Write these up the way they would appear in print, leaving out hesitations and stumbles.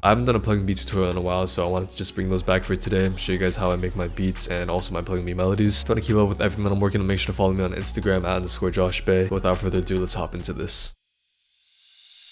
I haven't done a Pluggnb tutorial in a while, so I wanted to just bring those back for today, show you guys how I make my beats and also my Pluggnb melodies. If you want to keep up with everything that I'm working on, make sure to follow me on Instagram @_JoshBay. Without further ado, let's hop into this.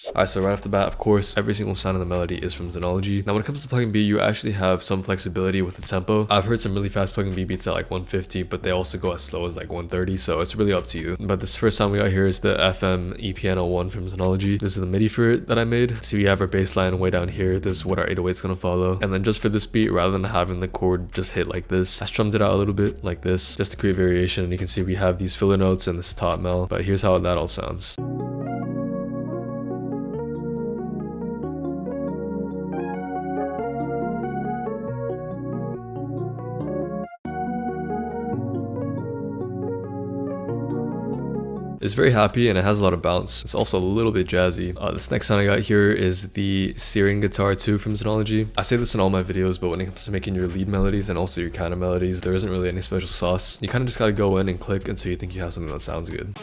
Alright, so right off the bat, of course, every single sound in the melody is from Xenology. Now when it comes to Pluggnb, you actually have some flexibility with the tempo. I've heard some really fast Pluggnb beats at like 150, but they also go as slow as like 130, so it's really up to you. But this first sound we got here is the FM EPiano 1 from Xenology. This is the MIDI for it that I made. So we have our bass line way down here. This is what our 808 is going to follow. And then just for this beat, rather than having the chord just hit like this, I strummed it out a little bit like this, just to create variation. And you can see we have these filler notes and this top mel, but here's how that all sounds. It's very happy and it has a lot of bounce. It's also a little bit jazzy. This next sound I got here is the Syrian Guitar 2 from Xenology. I say this in all my videos, but when it comes to making your lead melodies and also your counter melodies, there isn't really any special sauce. You kind of just gotta go in and click until you think you have something that sounds good.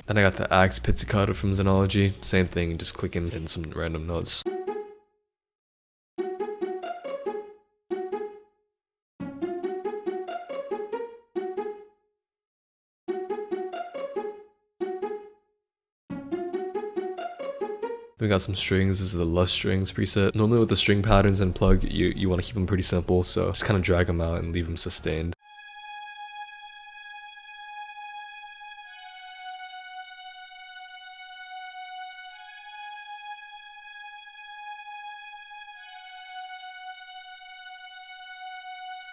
Then I got the Axe Pizzicato from Xenology. Same thing, just clicking in some random notes. We got some strings. This is the Lust strings preset. Normally with the string patterns in Plugg, you want to keep them pretty simple, so just kind of drag them out and leave them sustained.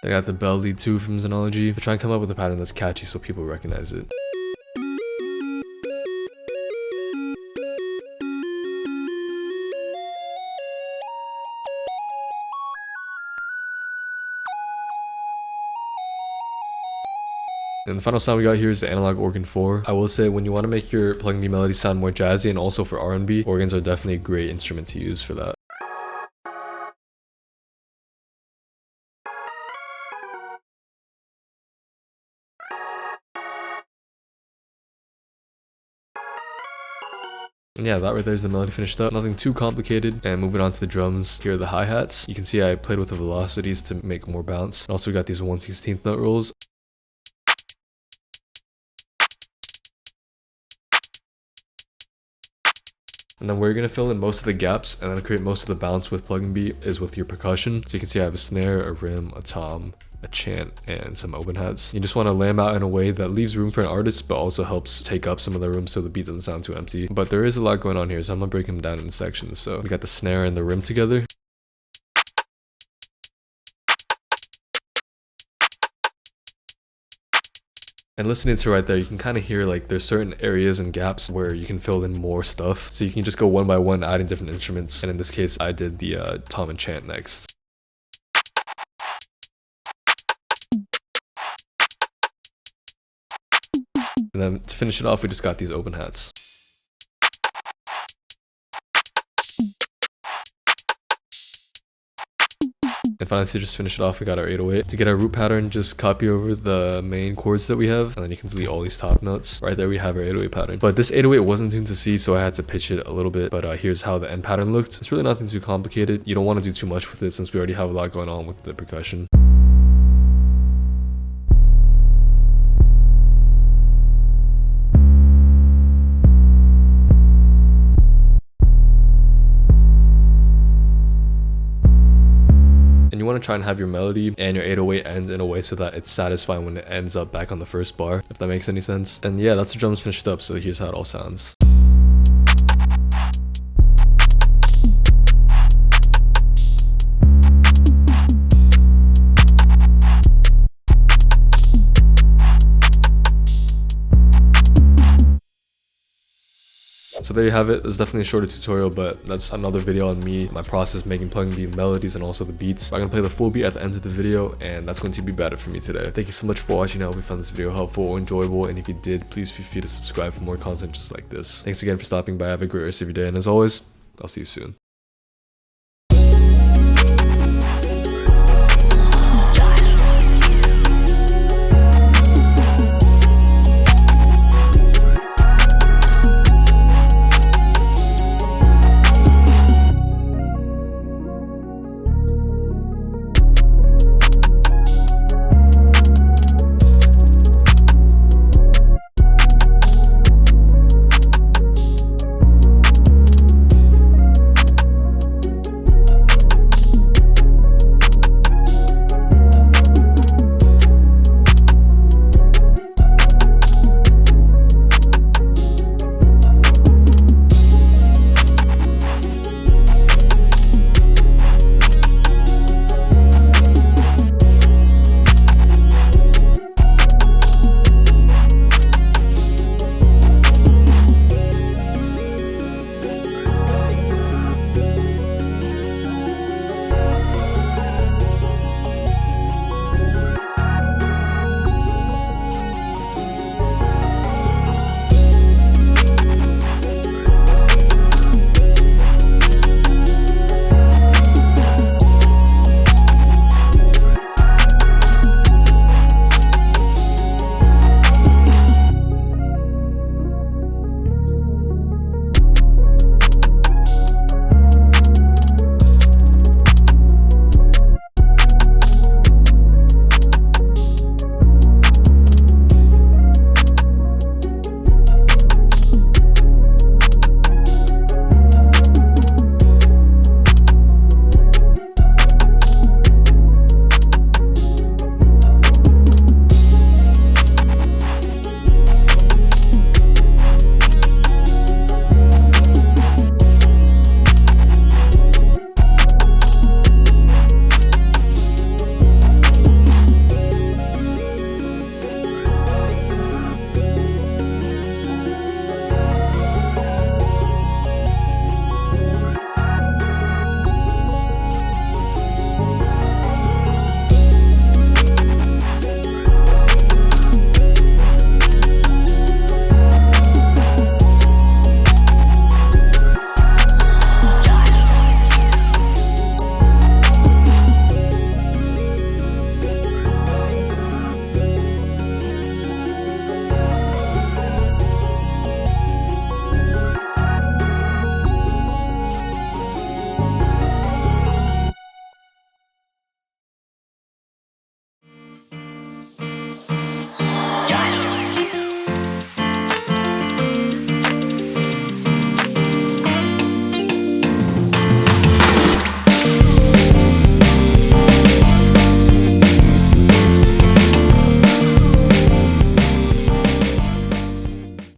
I got the Bell Lead 2 from Xenology. I try and come up with a pattern that's catchy so people recognize it. And the final sound we got here is the Analog Organ 4. I will say when you want to make your Pluggnb melody sound more jazzy and also for R&B, organs are definitely a great instrument to use for that. And yeah, that right there is the melody finished up. Nothing too complicated. And moving on to the drums, here are the hi-hats. You can see I played with the velocities to make more bounce. And also we got these 1/16 note rolls. And then where you're going to fill in most of the gaps and then create most of the bounce with Pluggnb is with your percussion. So you can see I have a snare, a rim, a tom, a chant, and some open hats. You just want to lay them out in a way that leaves room for an artist, but also helps take up some of the room so the beat doesn't sound too empty. But there is a lot going on here, so I'm going to break them down in sections. So we got the snare and the rim together. And listening to right there, you can kind of hear like there's certain areas and gaps where you can fill in more stuff. So you can just go one by one, adding different instruments. And in this case, I did the tom and chant next. And then to finish it off, we just got these open hats. And finally, to just finish it off, we got our 808. To get our root pattern, just copy over the main chords that we have, and then you can delete all these top notes. Right there, we have our 808 pattern. But this 808 wasn't tuned to C, so I had to pitch it a little bit. But here's how the end pattern looked. It's really nothing too complicated. You don't want to do too much with it since we already have a lot going on with the percussion. And you want to try and have your melody and your 808 ends in a way so that it's satisfying when it ends up back on the first bar, if that makes any sense. And yeah, that's the drums finished up, so here's how it all sounds. So there you have it. It's definitely a shorter tutorial, but that's another video on me, my process making Pluggnb melodies and also the beats. I'm gonna play the full beat at the end of the video, and that's going to be better for me today. Thank you so much for watching. I hope you found this video helpful or enjoyable, and if you did, please feel free to subscribe for more content just like this. Thanks again for stopping by. Have a great rest of your day, and as always, I'll see you soon.